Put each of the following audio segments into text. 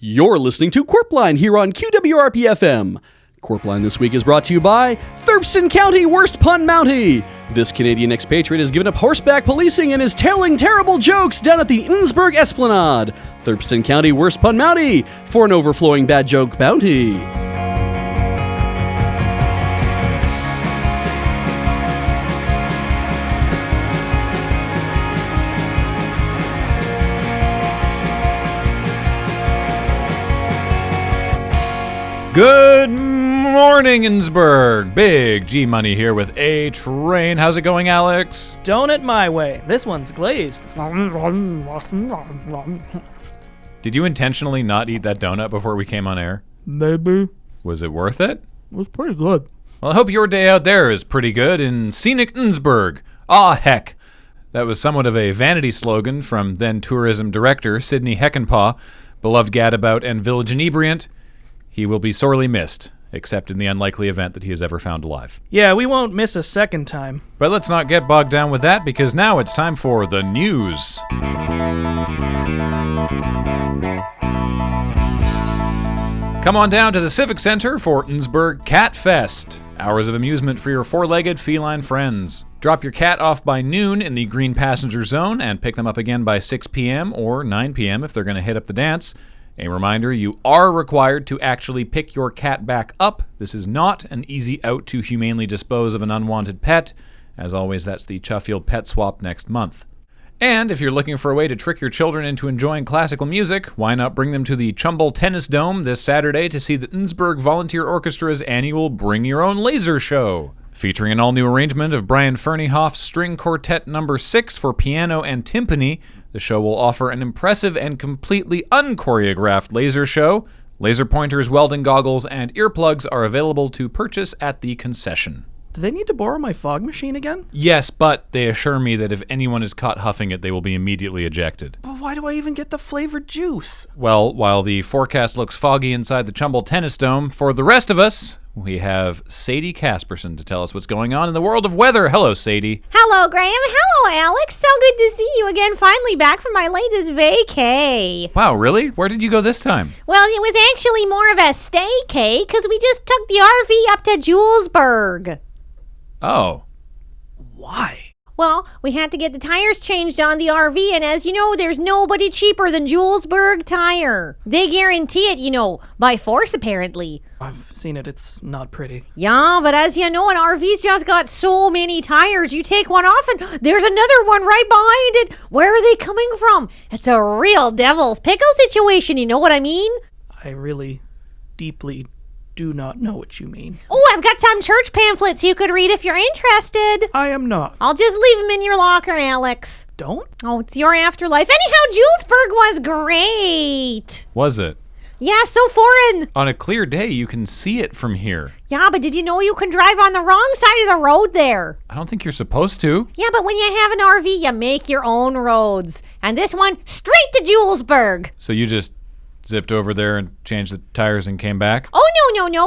You're listening to Qwerpline here on QWRP FM. Qwerpline this week is brought to you by Thurston County Worst Pun Mountie. This Canadian expatriate has given up horseback policing and is telling terrible jokes down at the Nsburg Esplanade. Thurston County Worst Pun Mountie for an overflowing bad joke bounty. Good morning, Nsburg. Big G Money here with A Train. How's it going, Alex? Donut my way. This one's glazed. Did you intentionally not eat that donut before we came on air? Maybe. Was it worth it? It was pretty good. Well, I hope your day out there is pretty good in scenic Nsburg. Aw, heck. That was somewhat of a vanity slogan from then tourism director Sidney Heckenpaw, beloved gadabout and village inebriant. He will be sorely missed, except in the unlikely event that he is ever found alive. Yeah, we won't miss a second time. But let's not get bogged down with that, because now it's time for the news. Come on down to the Civic Center for Nsburg Cat Fest. Hours of amusement for your four-legged feline friends. Drop your cat off by noon in the green passenger zone and pick them up again by 6 p.m. or 9 p.m. if they're going to hit up the dance. A reminder, you are required to actually pick your cat back up. This is not an easy out to humanely dispose of an unwanted pet. As always, that's the Chuffield Pet Swap next month. And if you're looking for a way to trick your children into enjoying classical music, why not bring them to the Chumble Tennis Dome this Saturday to see the Nsburg Volunteer Orchestra's annual Bring Your Own Laser Show. Featuring an all-new arrangement of Brian Ferneyhoff's String Quartet No. 6 for piano and timpani, the show will offer an impressive and completely unchoreographed laser show. Laser pointers, welding goggles, and earplugs are available to purchase at the concession. Do they need to borrow my fog machine again? Yes, but they assure me that if anyone is caught huffing it, they will be immediately ejected. But why do I even get the flavored juice? Well, while the forecast looks foggy inside the Chumble Tennis Dome, for the rest of us, we have Sadie Casperson to tell us what's going on in the world of weather. Hello, Sadie. Hello, Graham. Hello, Alex. So good to see you again. Finally back from my latest vacay. Wow, really? Where did you go this time? Well, it was actually more of a staycay because we just took the RV up to Julesburg. Oh. Why? Well, we had to get the tires changed on the RV, and as you know, there's nobody cheaper than Julesburg Tire. They guarantee it, by force, apparently. I've seen it. It's not pretty. Yeah, but as you know, an RV's just got so many tires. You take one off, and there's another one right behind it. Where are they coming from? It's a real devil's pickle situation, you know what I mean? I really deeply do not know what you mean. Oh, I've got some church pamphlets you could read if you're interested. I am not. I'll just leave them in your locker, Alex. Don't? Oh, it's your afterlife. Anyhow, Julesburg was great. Was it? Yeah, so foreign. On a clear day, you can see it from here. Yeah, but did you know you can drive on the wrong side of the road there? I don't think you're supposed to. Yeah, but when you have an RV, you make your own roads. And this one, straight to Julesburg. So you just zipped over there and changed the tires and came back? Oh, no.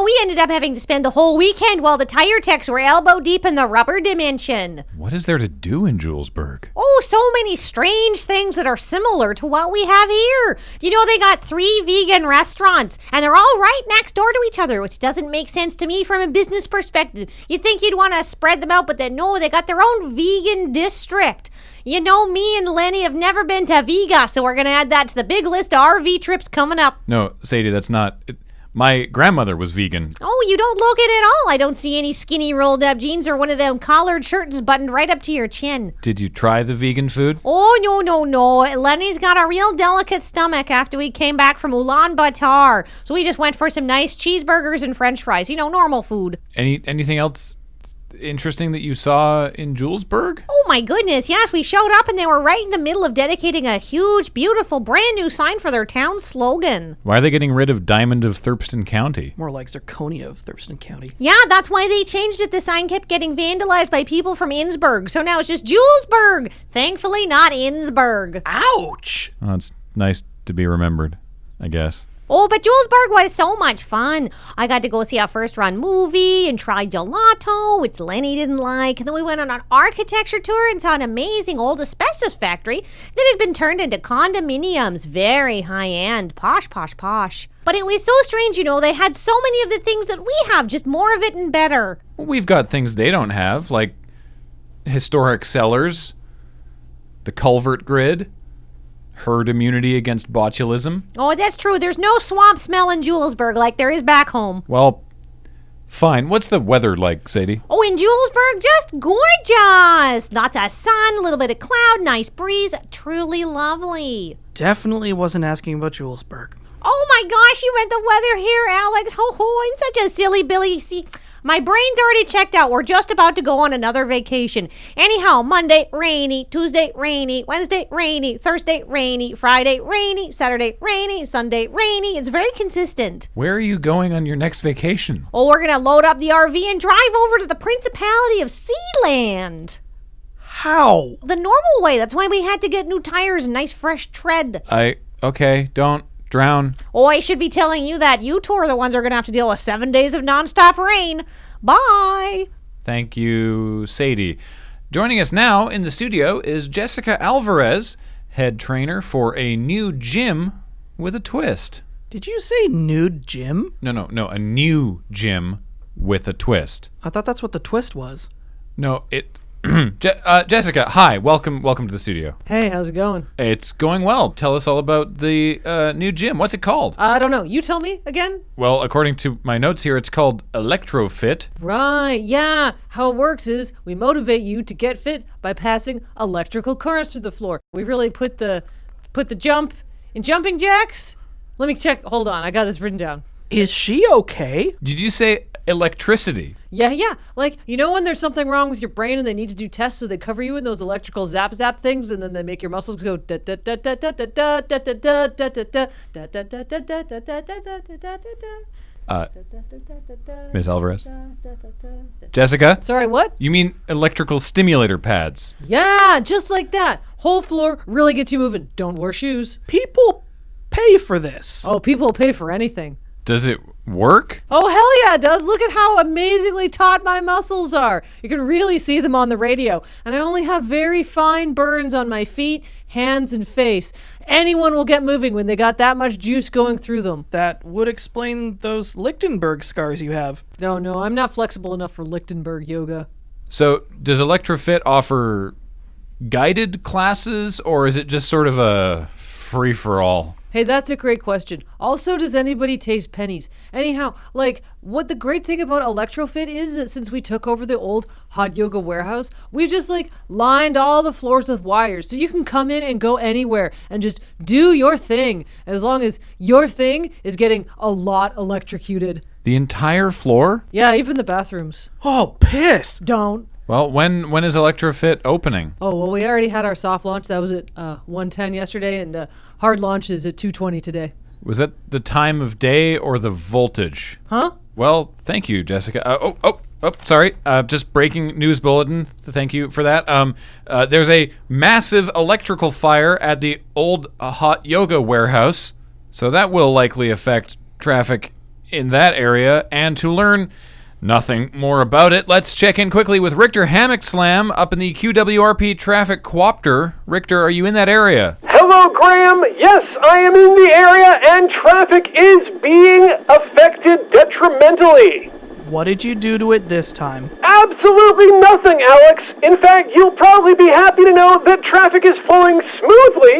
We ended up having to spend the whole weekend while the tire techs were elbow deep in the rubber dimension. What is there to do in Julesburg? Oh, so many strange things that are similar to what we have here. They got 3 vegan restaurants, and they're all right next door to each other, which doesn't make sense to me from a business perspective. You'd think you'd want to spread them out, but then no, they got their own vegan district. Me and Lenny have never been to Vega, so we're going to add that to the big list of RV trips coming up. No, Sadie, that's not... My grandmother was vegan. Oh, you don't look it at all. I don't see any skinny rolled up jeans or one of them collared shirts buttoned right up to your chin. Did you try the vegan food? Oh, no. Lenny's got a real delicate stomach after we came back from Ulaanbaatar. So we just went for some nice cheeseburgers and french fries. Normal food. Anything else interesting that you saw in Julesburg? Oh my goodness, yes, we showed up and they were right in the middle of dedicating a huge, beautiful, brand new sign for their town slogan. Why are they getting rid of Diamond of Thurston County? More like Zirconia of Thurston County. Yeah, that's why they changed it. The sign kept getting vandalized by people from Nsburg, so now it's just Julesburg. Thankfully not Nsburg. Ouch! Oh, it's nice to be remembered, I guess. Oh, but Julesburg was so much fun. I got to go see a first-run movie and try gelato, which Lenny didn't like. And then we went on an architecture tour and saw an amazing old asbestos factory that had been turned into condominiums. Very high-end. Posh, posh, posh. But it was so strange, they had so many of the things that we have, just more of it and better. We've got things they don't have, like historic cellars, the culvert grid, herd immunity against botulism. Oh, that's true. There's no swamp smell in Julesburg like there is back home. Well, fine. What's the weather like, Sadie? Oh, in Julesburg, just gorgeous. Lots of sun, a little bit of cloud, nice breeze. Truly lovely. Definitely wasn't asking about Julesburg. Oh my gosh, you meant the weather here, Alex. I'm such a silly Billy. See, my brain's already checked out. We're just about to go on another vacation. Anyhow, Monday, rainy. Tuesday, rainy. Wednesday, rainy. Thursday, rainy. Friday, rainy. Saturday, rainy. Sunday, rainy. It's very consistent. Where are you going on your next vacation? Oh, we're going to load up the RV and drive over to the Principality of Sealand. How? The normal way. That's why we had to get new tires and nice fresh tread. Okay, don't drown. Oh, I should be telling you that. You two are the ones who are going to have to deal with 7 days of nonstop rain. Bye. Thank you, Sadie. Joining us now in the studio is Jessica Alvarez, head trainer for a new gym with a twist. Did you say nude gym? No, a new gym with a twist. I thought that's what the twist was. No, Jessica, hi, welcome to the studio. Hey, how's it going? It's going well. Tell us all about the new gym. What's it called? I don't know. You tell me again? Well, according to my notes here, it's called Electrofit. Right, yeah. How it works is we motivate you to get fit by passing electrical currents through the floor. We really put the jump in jumping jacks. Let me check. Hold on. I got this written down. Is she okay? Did you say electricity? Yeah. Like, when there's something wrong with your brain and they need to do tests, so they cover you in those electrical zap things, and then they make your muscles go da da da da da da da da da da da da da da da da da da da. Ms. Alvarez? Jessica? Sorry, what? You mean electrical stimulator pads? Yeah, just like that. Whole floor really gets you moving. Don't wear shoes. People pay for this. Oh, people will pay for anything. Does it work? Oh, hell yeah, it does. Look at how amazingly taut my muscles are. You can really see them on the radio. And I only have very fine burns on my feet, hands, and face. Anyone will get moving when they got that much juice going through them. That would explain those Lichtenberg scars you have. No, I'm not flexible enough for Lichtenberg yoga. So, does Electrofit offer guided classes, or is it just sort of a free-for-all? Hey, that's a great question. Also, does anybody taste pennies? Anyhow, what the great thing about Electrofit is that since we took over the old hot yoga warehouse, we've just lined all the floors with wires. So you can come in and go anywhere and just do your thing, as long as your thing is getting a lot electrocuted. The entire floor? Yeah, even the bathrooms. Oh, piss. Don't. Well, when is Electrofit opening? Oh, well, we already had our soft launch. That was at 1:10 yesterday, and hard launch is at 2:20 today. Was that the time of day or the voltage? Huh? Well, thank you, Jessica. Sorry. Just breaking news bulletin. So thank you for that. There's a massive electrical fire at the old hot yoga warehouse, so that will likely affect traffic in that area. And to learn nothing more about it, let's check in quickly with Richter Hammock Slam up in the QWRP traffic coopter. Richter, are you in that area? Hello, Graham. Yes, I am in the area, and traffic is being affected detrimentally. What did you do to it this time? Absolutely nothing, Alex. In fact, you'll probably be happy to know that traffic is flowing smoothly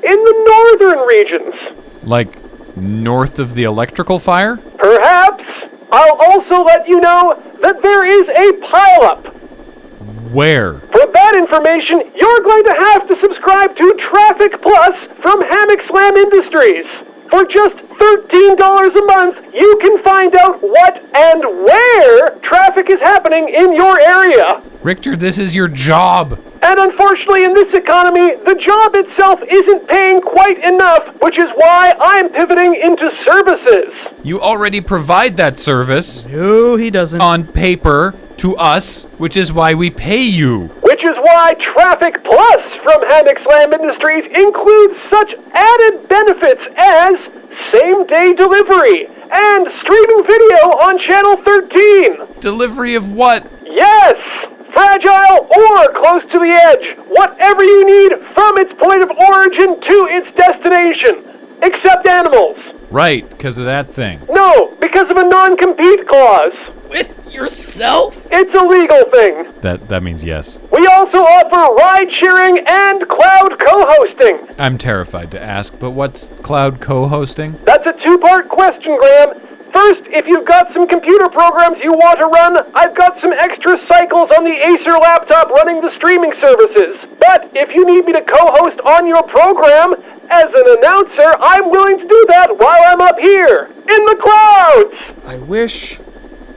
in the northern regions. Like north of the electrical fire? Perhaps. I'll also let you know that there is a pileup. Where? For that information, you're going to have to subscribe to Traffic Plus from Hammock Slam Industries. For just $13 a month, you can find out what and where traffic is happening in your area. Richter, this is your job. And unfortunately, in this economy, the job itself isn't paying quite enough, which is why I'm pivoting into services. You already provide that service. No, he doesn't. On paper to us, which is why we pay you. Which is why Traffic Plus from Hammock Slam Industries includes such added benefits as same-day free delivery and streaming video on Channel 13. Delivery of what? Yes! Fragile or close to the edge. Whatever you need from its point of origin to its destination. Except animals. Right, because of that thing. No, because of a non-compete clause. With yourself? It's a legal thing. That means yes. We also offer ride-sharing and cloud co-hosting. I'm terrified to ask, but what's cloud co-hosting? That's a two-part question, Graham. First, if you've got some computer programs you want to run, I've got some extra cycles on the Acer laptop running the streaming services. But if you need me to co-host on your program, as an announcer, I'm willing to do that while I'm up here, in the clouds! I wish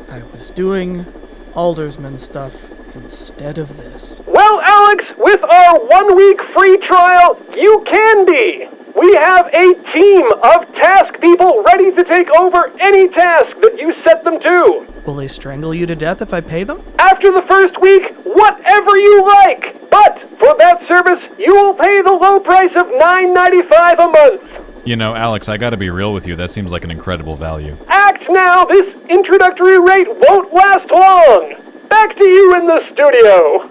I was doing aldersman stuff instead of this. Well, Alex, with our 1 week free trial, you can be! We have a team of task people ready to take over any task that you set them to. Will they strangle you to death if I pay them? After the first week, whatever you like. But for that service, you will pay the low price of $9.95 a month. You know, Alex, I gotta be real with you. That seems like an incredible value. Act now. This introductory rate won't last long. Back to you in the studio.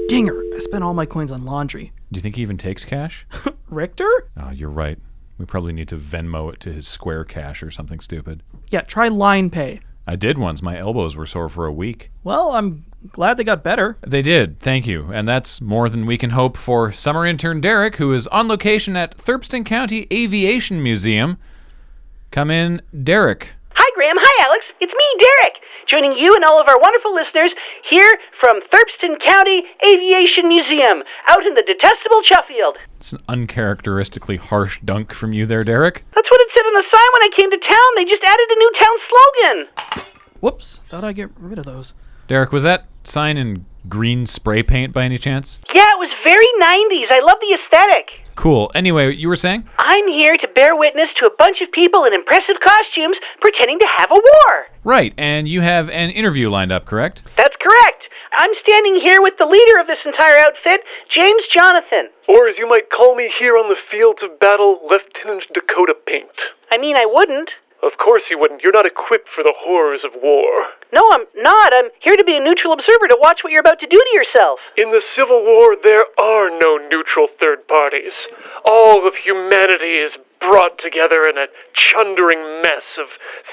Dinger, I spent all my coins on laundry. Do you think he even takes cash? Richter? Oh, you're right. We probably need to Venmo it to his Square Cash or something stupid. Yeah, try line pay. I did once. My elbows were sore for a week. Well, I'm glad they got better. They did, thank you. And that's more than we can hope for summer intern Derek, who is on location at Thurston County Aviation Museum. Come in, Derek. Hi, Graham. Hi, Alex. It's me, Derek, joining you and all of our wonderful listeners here from Thurston County Aviation Museum, out in the detestable Sheffield. It's an uncharacteristically harsh dunk from you there, Derek. That's what it said on the sign when I came to town. They just added a new town slogan. Whoops, thought I'd get rid of those. Derek, was that sign in green spray paint by any chance? Yeah, it was very 90s. I love the aesthetic. Cool. Anyway, you were saying? I'm here to bear witness to a bunch of people in impressive costumes pretending to have a war. Right, and you have an interview lined up, correct? That's correct. I'm standing here with the leader of this entire outfit, James Jonathan. Or as you might call me here on the fields of battle, Lieutenant Dakota Paint. I mean, I wouldn't. Of course you wouldn't. You're not equipped for the horrors of war. No, I'm not. I'm here to be a neutral observer to watch what you're about to do to yourself. In the Civil War, there are no neutral third parties. All of humanity is brought together in a chundering mess of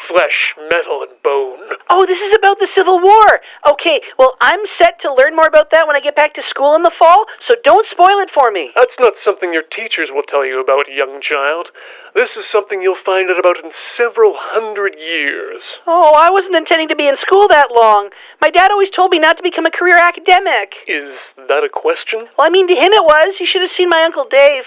flesh, metal, and bone. Oh, this is about the Civil War. Okay, well, I'm set to learn more about that when I get back to school in the fall, so don't spoil it for me. That's not something your teachers will tell you about, young child. This is something you'll find out about in several hundred years. Oh, I wasn't intending to be in school that long. My dad always told me not to become a career academic. Is that a question? Well, I mean, to him it was. You should have seen my Uncle Dave.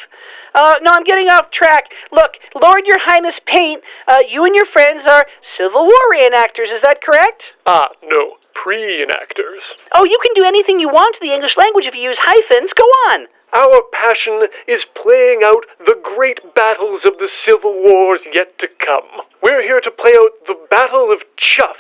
No, I'm getting off track. Look, Lord Your Highness Paint, you and your friends are Civil War reenactors, is that correct? No. Pre-enactors. Oh, you can do anything you want to the English language if you use hyphens. Go on. Our passion is playing out the great battles of the Civil Wars yet to come. We're here to play out the Battle of Chuff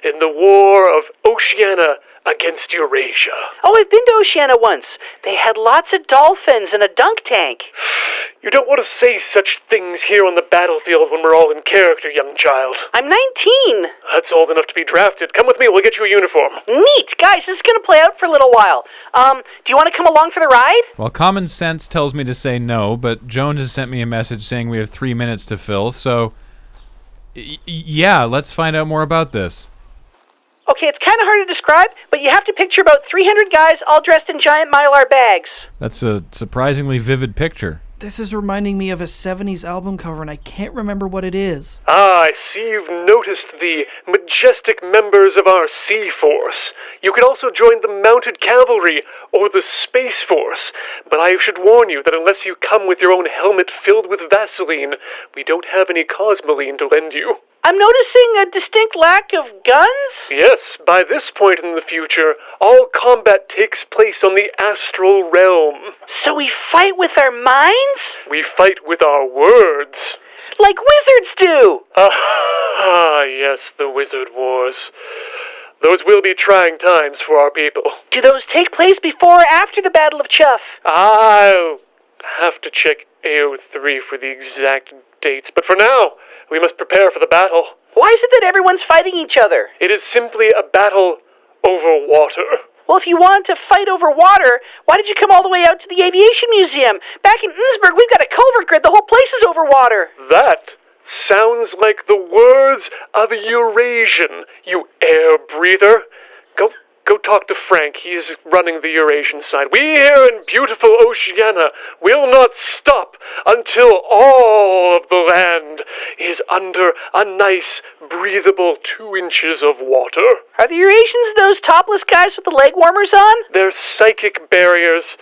in the War of Oceana against Eurasia. Oh, I've been to Oceana once. They had lots of dolphins and a dunk tank. You don't want to say such things here on the battlefield when we're all in character, young child. I'm 19. That's old enough to be drafted. Come with me, we'll get you a uniform. Neat. Guys, this is going to play out for a little while. Do you want to come along for the ride? Well, common sense tells me to say no, but Joan has sent me a message saying we have 3 minutes to fill, so yeah, let's find out more about this. Okay, it's kind of hard to describe, but you have to picture about 300 guys all dressed in giant Mylar bags. That's a surprisingly vivid picture. This is reminding me of a 70s album cover, and I can't remember what it is. I see you've noticed the majestic members of our Sea Force. You can also join the Mounted Cavalry or the Space Force, but I should warn you that unless you come with your own helmet filled with Vaseline, we don't have any Cosmoline to lend you. I'm noticing a distinct lack of guns? Yes, by this point in the future, all combat takes place on the astral realm. So we fight with our minds? We fight with our words. Like wizards do! Yes, the Wizard Wars. Those will be trying times for our people. Do those take place before or after the Battle of Chuff? I'll have to check AO3 for the exact dates, but for now, we must prepare for the battle. Why is it that everyone's fighting each other? It is simply a battle over water. Well, if you wanted to fight over water, why did you come all the way out to the Aviation Museum? Back in Nsburg, we've got a culvert grid. The whole place is over water. That sounds like the words of a Eurasian, you air breather. Go talk to Frank. He's running the Eurasian side. We here in beautiful Oceana will not stop until all of the land is under a nice, breathable 2 inches of water. Are the Eurasians those topless guys with the leg warmers on? They're psychic barriers,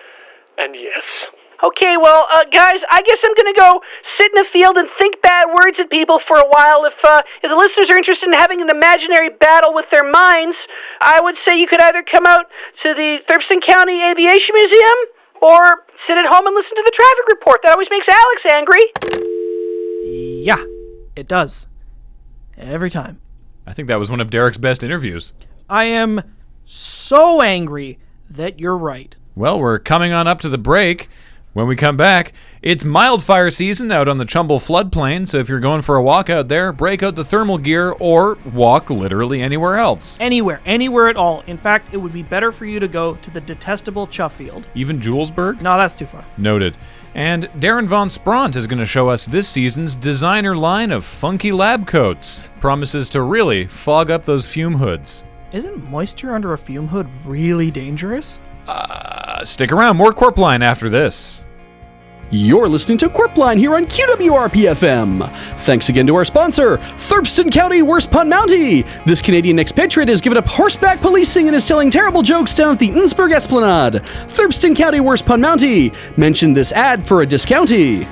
and yes. Okay, well, guys, I guess I'm gonna go sit in a field and think bad words at people for a while. If the listeners are interested in having an imaginary battle with their minds, I would say you could either come out to the Thurston County Aviation Museum or sit at home and listen to the traffic report. That always makes Alex angry. Yeah, it does. Every time. I think that was one of Derek's best interviews. I am so angry that you're right. Well, we're coming on up to the break. When we come back, it's wildfire season out on the Trumbull floodplain, so if you're going for a walk out there, break out the thermal gear or walk literally anywhere else. Anywhere at all. In fact, it would be better for you to go to the detestable Chuff Field. Even Julesburg? No, that's too far. Noted. And Darren Von Spront is going to show us this season's designer line of funky lab coats. Promises to really fog up those fume hoods. Isn't moisture under a fume hood really dangerous? Stick around, more Qwerpline after this. You're listening to Qwerpline here on QWRP FM. Thanks again to our sponsor, Thurston County Worst Pun Mountie. This Canadian expatriate has given up horseback policing and is telling terrible jokes down at the Nsburg Esplanade. Thurston County Worst Pun Mountie. Mention this ad for a discountie.